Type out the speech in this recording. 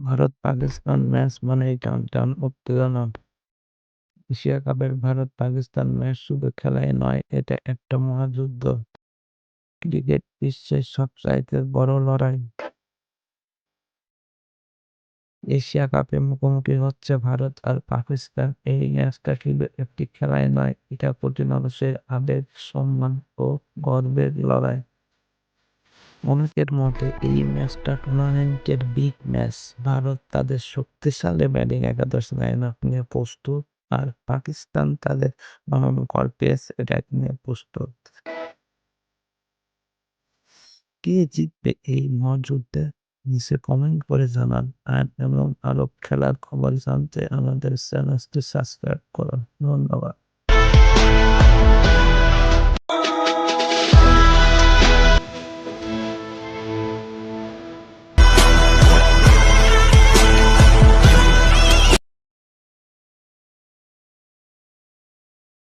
Bharat Pakistan match মানেই টানটান উত্তেজনা। এশিয়া কাপের ভারত-পাকিস্তান ম্যাচ শুধু খেলাই নয়, এটা একটা মহাযুদ্ধ। ক্রিকেট বিশ্বের সবচাইতে বড় লড়াই। এশিয়া কাপে মুখোমুখি হচ্ছে ভারত আর পাকিস্তান। এই ম্যাচটা শুধু একটি খেলাই নয়, এটা কোটি মানুষের আবেগ, সম্মান ও গর্বের লড়াই। অনেকের মতে এই ম্যাচটা টুর্নামেন্টের বিগ ম্যাচ। ভারত তাদের শক্তিশালী ব্যাটিং একাদশ লাইনআপ নিয়ে প্রস্তুত, আর পাকিস্তান তাদের পেস অ্যাটাক নিয়ে প্রস্তুত। কে জিতবে এই মহাযুদ্ধে? নিচে কমেন্ট করে জানান। আর এবং আরো খেলার খবর জানতে আমাদের চ্যানেলটি সাবস্ক্রাইব করুন। ধন্যবাদ।